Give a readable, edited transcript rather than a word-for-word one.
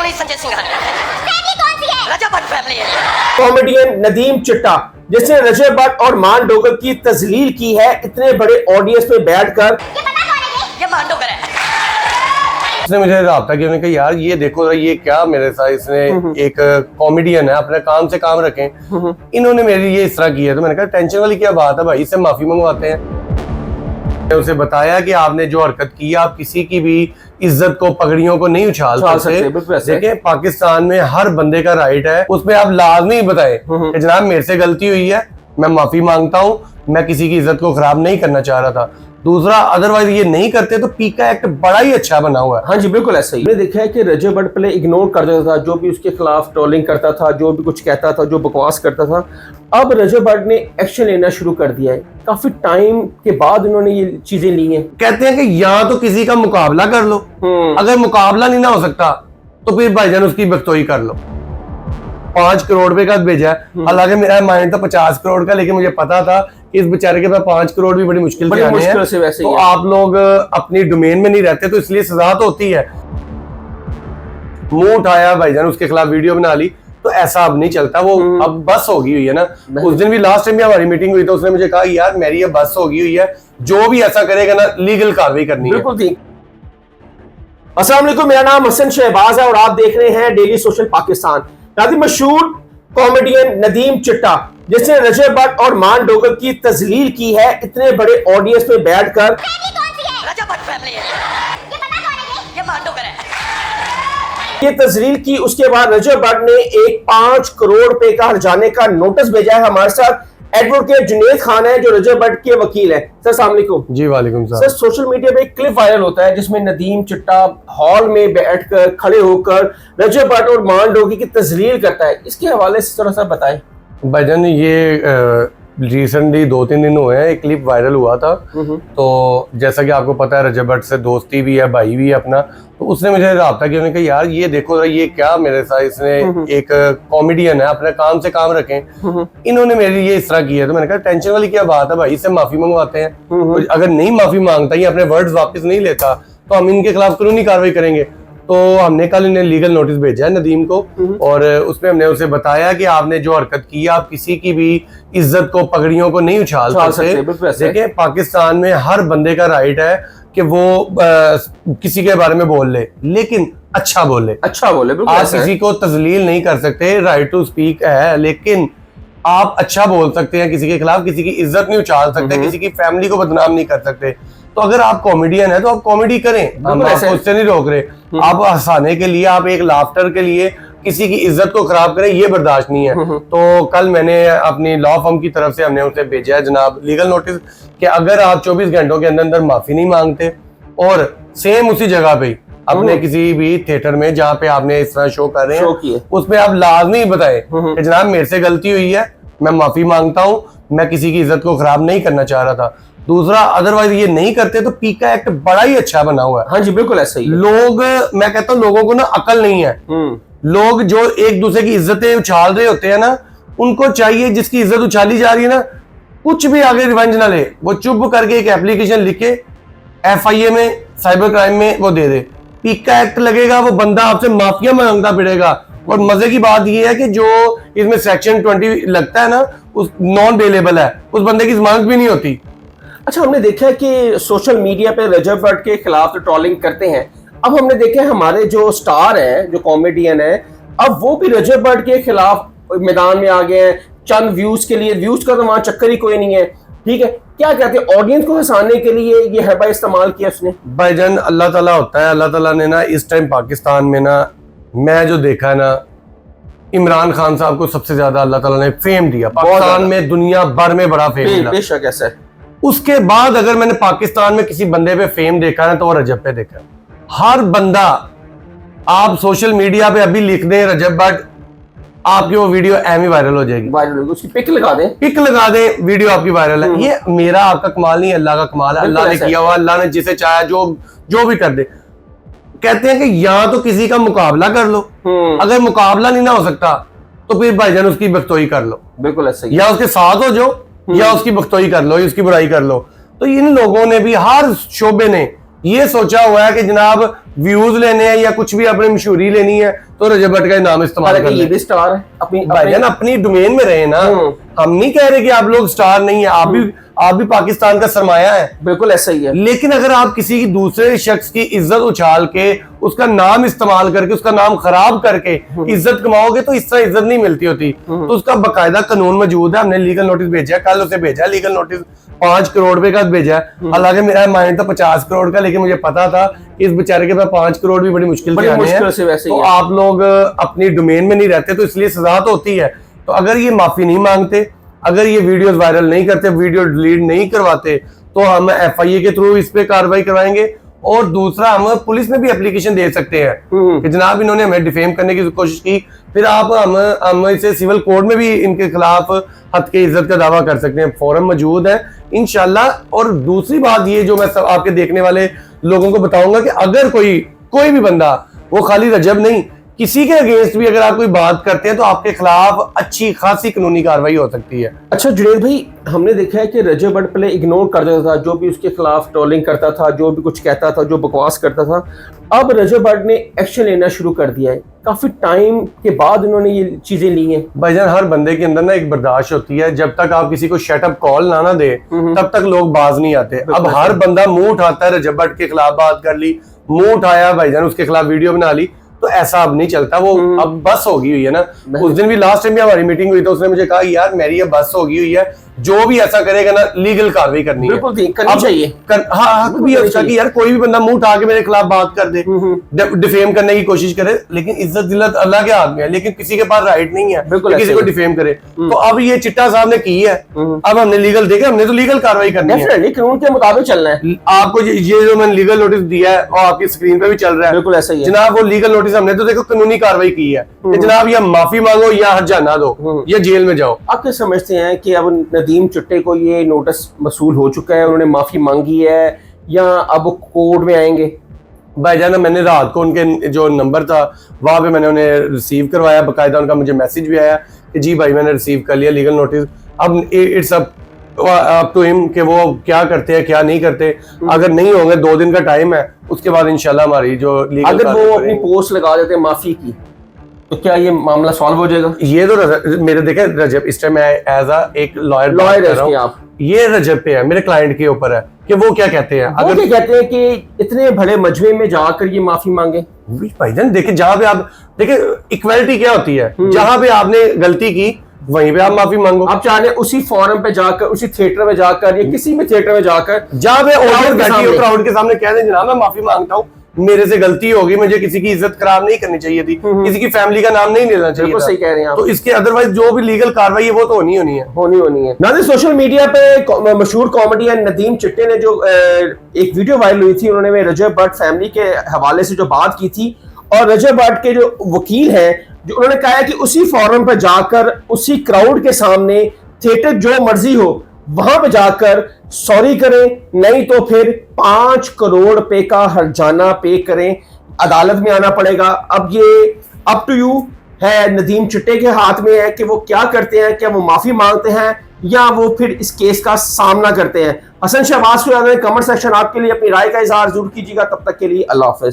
Family Sanjay Singhania. Family कौन सी है? रजब Bhatt family है। कॉमेडियन नदीम चिट्टा जिसने रजब भट्ट और मान डोगर की तजलील की है इतने बड़े ऑडियंस में बैठकर। ये मान डोगर है। उसने मुझे रब्ता किया, उन्होंने कहा यार ये देखो ये क्या मेरे साथ, इसने एक कॉमेडियन है, अपने काम से काम रखें, इन्होंने मेरी ये इस तरह किया। तो मैंने कहा टेंशन वाली क्या बात है भाई, इससे माफी मंगवाते हैं। मैंने उसे बताया कि आपने जो हरकत की, आप किसी की भी इज्जत को, पगड़ियों को नहीं उछाल सकते। देखें पाकिस्तान में हर बंदे का राइट है, उसमें आप लाजमी बताएं कि जनाब मेरे से गलती हुई है, मैं माफी मांगता हूँ, मैं किसी की इज्जत को खराब नहीं करना चाह रहा था। दूसरा, अदरवाइज ये नहीं करते तो पीका एक्ट बड़ा ही अच्छा बना हुआ है। हाँ जी बिल्कुल ऐसा ही। मैंने देखा है कि रजब भट्ट पहले इग्नोर कर देता था, जो भी उसके खिलाफ ट्रोलिंग करता था, जो भी कुछ कहता था, जो बकवास करता था। अब रजब भट्ट ने एक्शन लेना शुरू कर दिया है, काफी टाइम के बाद उन्होंने ये चीजें ली हैं। कहते हैं कि या तो किसी का मुकाबला कर लो, अगर मुकाबला नहीं ना हो सकता तो फिर भाईजान उसकी बख्तोई कर लो। 5 करोड़ रुपए का भेजा है, हालांकि मेरा माइंड था 50 करोड़ का, लेकिन मुझे पता था कि इस बेचारे के पास 5 करोड़ भी बड़ी मुश्किल से आने हैं। तो आप लोग अपनी डोमेन में नहीं रहते तो इसलिए सजा तो होती है। मुंह उठाया भाईजान, उसके खिलाफ वीडियो बना ली, तो ऐसा अब नहीं चलता। वो अब बस हो गई हुई है ना। उस दिन भी लास्ट टाइम भी हमारी मीटिंग हुई तो उसने मुझे कहा यार मेरी ये बस हो गई हुई है, जो भी ऐसा करेगा ना लीगल कार्रवाई करनी है। बिल्कुल ठीक। अस्सलाम वालेकुम, मेरा नाम हसन शहबाज है और आप देख रहे हैं डेली सोशल पाकिस्तान। मशहूर कॉमेडियन नदीम चिट्टा जिसने रजब भट्ट और मान डोगर की तजलील की है इतने बड़े ऑडियंस में बैठकर। रजब भट्ट फैमिली है। ये पता कौन है? ये मान डोगर है। ये तजलील की, उसके बाद रजब भट्ट ने एक 5 करोड़ रुपए का हर्जाने का नोटिस भेजा है। हमारे साथ एडवोकेट जुनेद खान है जो रजब भट्ट के वकील है। सर अस्सलाम वालेकुम। जी वालेकुम सलाम। सर सोशल मीडिया पे एक क्लिप वायरल होता है जिसमें नदीम चिट्टा हॉल में बैठकर खड़े होकर रजब भट्ट और मान डोगर की तजलील करता है, इसके हवाले से थोड़ा सा बताएं। भाईजान ये रिसेंटली 2-3 दिन हुए हैं, एक क्लिप वायरल हुआ था। तो जैसा कि आपको पता है रजब भट्ट से दोस्ती भी है, भाई भी है अपना। तो उसने मुझे रब्ता किया, उन्होंने कहा यार ये देखो ये क्या मेरे साथ, इसने एक कॉमेडियन है, अपने काम से काम रखें, इन्होंने मेरी ये इस तरह किया। तो मैंने कहा टेंशन वाली क्या बात है भाई, इससे माफी मंगवाते हैं। तो अगर नहीं माफी मांगता, ये अपने वर्ड्स वापस नहीं लेता, तो हम इनके खिलाफ कानूनी कार्रवाई करेंगे। तो हमने कल इन्हें लीगल नोटिस भेजा है नदीम को, और उसमें हमने उसे बताया कि आपने जो हरकत की, आप किसी की भी इज्जत को, पगड़ियों को नहीं उछाल सकते। देखें पाकिस्तान में हर बंदे का राइट है कि वो किसी के बारे में बोल ले, लेकिन अच्छा बोले। आप किसी को तजलील नहीं कर सकते, राइट टू स्पीक है, लेकिन आप अच्छा बोल सकते हैं किसी के खिलाफ, किसी की इज्जत नहीं उछाल सकते, किसी की फैमिली को बदनाम नहीं कर सकते। तो अगर आप कॉमेडियन है तो आप कॉमेडी करें, हम आपको उससे नहीं रोक रहे। आप हंसाने के लिए, आप एक लाफ्टर के लिए किसी की इज्जत को खराब करें, ये बर्दाश्त नहीं है। तो कल मैंने अपनी लॉ फर्म की तरफ से हमने उसे भेजा है जनाब लीगल नोटिस कि अगर आप 24 घंटों के अंदर माफी नहीं मांगते और सेम उसी जगह पे अपने किसी भी थिएटर में जहाँ पे आपने इस तरह शो कर रहे हैं उसमें आप लाजमी बताएं कि जनाब मेरे से गलती हुई है, मैं माफी मांगता हूँ, मैं किसी की इज्जत को खराब नहीं करना चाह रहा था। दूसरा, अदरवाइज ये नहीं करते तो पीका एक्ट बड़ा ही अच्छा बना हुआ है। हाँ जी बिल्कुल ऐसा ही। लोग, मैं कहता हूँ लोगों को ना अकल नहीं है। लोग जो एक दूसरे की इज्जतें उछाल रहे होते हैं ना, उनको चाहिए जिसकी इज्जत उछाली जा रही है ना, कुछ भी आगे रिवेंज ना ले, वो चुप करके एक एप्लीकेशन लिख के FIA में, साइबर क्राइम में वो दे दे, पीका एक्ट लगेगा, वो बंदा आपसे माफिया मांगता फिरेगा। और मजे की बात ये है कि जो इसमें सेक्शन 20 लगता है ना, उस नॉन बेलेबल है, उस बंदे की जमानत भी नहीं होती। अच्छा, हमने देखा है कि सोशल मीडिया पे रजब भट्ट के खिलाफ तो ट्रोलिंग करते हैं। अब हमने देखा है हमारे जो स्टार हैं, जो कॉमेडियन है, अब वो भी रजब भट्ट के खिलाफ मैदान में आ गए हैं चंद व्यूज के लिए। व्यूज का तो वहां चक्कर ही कोई नहीं है, ठीक है। क्या कहते हैं, ऑडियंस को हंसाने के लिए ये हरबा इस्तेमाल किया उसने। भाईजान अल्लाह ताला होता है, अल्लाह ताला ने ना इस टाइम पाकिस्तान में ना, मैं जो देखा ना, इमरान खान साहब को सबसे ज्यादा अल्लाह ताला ने फेम दिया पाकिस्तान में, दुनिया भर में बड़ा फेम दिया। बेशक ऐसा है। उसके बाद अगर मैंने पाकिस्तान में किसी बंदे पे फेम देखा ना तो वो रजब पे देखा। हर बंदा, आप सोशल मीडिया पे अभी लिख दें रजब भट्ट, आपकी वो वीडियो एम वायरल हो जाएगी। उसकी पिक लगा दें, वीडियो आपकी वायरल है। ये मेरा आपका कमाल नहीं, अल्लाह का कमाल है। अल्लाह ने किया हुआ, अल्लाह ने जिसे चाहा जो भी कर दे। कहते हैं कि या तो किसी का मुकाबला कर लो, अगर मुकाबला नहीं ना हो सकता तो फिर भाईजान उसकी बख्तोई कर लो। बिल्कुल ऐसा ही। या उसके साथ हो जो, या उसकी बख्तोई कर लो, उसकी बुराई कर लो। तो इन लोगों ने भी, हर शोबे ने ये सोचा हुआ है कि जनाब व्यूज लेने हैं या कुछ भी अपनी मशहूरी लेनी है तो रजब भट्ट का नाम इस्तेमाल कर ये भी स्टार है अपनी भाईजान, अपनी डोमेन में रहे ना। हम नहीं कह रहे कि आप लोग स्टार नहीं है, आप भी पाकिस्तान का सरमाया है, बिल्कुल ऐसा ही है। लेकिन अगर आप किसी दूसरे शख्स की इज्जत उछाल के उसका नाम इस्तेमाल करके उसका नाम खराब करके इज्जत कमाओगे तो इस तरह इज्जत नहीं मिलती होती। तो उसका बकायदा कानून मौजूद है, हमने लीगल नोटिस भेजा है, कल उसे भेजा लीगल नोटिस 5 करोड़ रुपए का भेजा है। हालांकि मेरा माइंड था 50 करोड़ का, लेकिन मुझे पता था कि इस बेचारे के पास 5 करोड़ भी बड़ी मुश्किल से आने हैं। तो आप लोग अपनी डोमेन में नहीं रहते तो इसलिए सजा तो होती है। तो अगर ये माफी नहीं मांगते, अगर ये वीडियोस वायरल नहीं करते, वीडियो डिलीट नहीं करवाते, तो हम FIA के थ्रू इस पे कार्रवाई करवाएंगे। और दूसरा, हम पुलिस में भी एप्लीकेशन दे सकते हैं कि जनाब इन्होंने हमें डिफेम करने की कोशिश की, फिर आप हम इसे सिविल कोर्ट में भी इनके खिलाफ हद के इज्जत का दावा कर सकते हैं। फॉरम मौजूद है इंशाल्लाह। और दूसरी बात ये जो मैं सब आपके देखने वाले लोगों को बताऊंगा कि अगर कोई भी बंदा, वो खाली रजब नहीं, किसी के अगेंस्ट भी अगर आप कोई बात करते हैं तो आपके खिलाफ अच्छी खासी कानूनी कार्रवाई हो सकती है। अच्छा जुनैद भाई, हमने देखा है कि रजब भट्ट पहले इग्नोर कर देता था जो भी उसके खिलाफ ट्रोलिंग करता था, जो भी कुछ कहता था, जो बकवास करता था। अब रजब भट्ट ने एक्शन लेना शुरू कर दिया है, काफी टाइम के बाद उन्होंने ये चीजें ली हैं। भाईजान, हर बंदे के अंदर ना एक बर्दाश्त होती है, जब तक आप किसी को शट अप कॉल ना दे तब तक लोग बाज नहीं आते। अब हर बंदा मुंह उठाता है, रजब भट्ट के खिलाफ बात कर ली, मुंह उठाया भाईजान, उसके खिलाफ वीडियो बना ली, तो ऐसा अब नहीं चलता। वो अब बस हो गई हुई है ना। उस दिन भी लास्ट टाइम भी हमारी मीटिंग हुई तो उसने मुझे कहा यार मेरी अब बस हो गई हुई है, जो भी ऐसा करेगा ना लीगल कार्रवाई करनी है, करनी चाहिए। हाँ, हक भी है उसका कि यार कोई भी बंदा मुंह उठा के मेरे खिलाफ बात कर दे, डिफेम करने की कोशिश करे, लेकिन इज्जत जिल्लत अल्लाह के हाथ में है, लेकिन किसी के पास राइट नहीं है किसी को डिफेम करे। तो अब ये चिट्टा साहब ने की है, अब हमने लीगल देखा, हमने तो लीगल कार्रवाई करनी है, कानून के मुताबिक चलना है। आपको ये जो मैंने लीगल नोटिस दिया है और आपकी स्क्रीन पे भी चल रहा है, बिल्कुल ऐसा ही है जनाब। वो लीगल नोटिस हमने तो देखो कानूनी कार्रवाई की है कि जनाब या माफी मांगो या हर्जाना दो या जेल में जाओ। आप क्या समझते हैं कि अब नदीम चिट्टे को ये नोटिस मसूल हो चुका है, उन्होंने माफी मांगी है, या अब वो कोर्ट में आएंगे? भाईजान, मैंने रात को उनके जो नंबर था वहां पे मैंने उन्हें रिसीव करवाया, बकायदा उनका मुझे मैसेज भी आया कि जी भाई मैंने रिसीव कर लिया लीगल नोटिस। अब इट्स अप टू हिम कि वो क्या करते हैं क्या नहीं करते। अगर नहीं होंगे 2 दिन का टाइम है, उसके बाद इंशाल्लाह हमारी जो लीगल, अगर वो अपनी पोस्ट लगा देते हैं माफी की, तो क्या ये मामला सॉल्व हो जाएगा? ये तो मेरे देखे रजब, इस टाइम मैं एज एक लॉयर है आप, ये रजब पे है, मेरे क्लाइंट के ऊपर है कि वो क्या कहते हैं। अगर क्या कहते हैं कि इतने बड़े मजमे में जाकर ये माफी मांगे। भाईजान देखिए, जहां पे आप देखे इक्वालिटी क्या होती है, जहां पे आपने गलती की वहीं पे आप माफी मांगो। आप चाहे उसी फोरम पे जाकर, उसी थिएटर में जाकर, या किसी भी थिएटर में जाकर, जहां पे क्राउड के सामने कह दें जनाब मैं माफी मांगता हूँ, मेरे से गलती होगी, मुझे किसी की इज्जत खराब नहीं करनी चाहिए थी, किसी की फैमिली का नाम नहीं लेना चाहिए था। सही कह रहे हैं आप। तो इसके अदरवाइज जो भी लीगल कार्रवाई है वो तो होनी है। नाज़रीन, सोशल मीडिया पे मशहूर कॉमेडियन नदीम चिट्टे ने जो एक वीडियो वायरल हुई थी, उन्होंने रजब भट्ट फैमिली के हवाले से जो बात की थी, और रजब भट्ट के जो वकील हैं जो उन्होंने कहा है कि उसी फोरम पर जाकर, उसी क्राउड के सामने, थिएटर जो मर्जी हो वहां पे जाकर सॉरी करें, नहीं तो फिर 5 करोड़ रुपए का हर्जाना पे करें, अदालत में आना पड़ेगा। अब ये अप टू यू है, नदीम चिट्टे के हाथ में है कि वो क्या करते हैं, क्या वो माफी मांगते हैं या वो फिर इस केस का सामना करते हैं। हसन शहबाज कमेंट सेक्शन आपके लिए अपनी राय का इजहार जरूर कीजिएगा। तब तक के लिए अल्लाह हाफिज।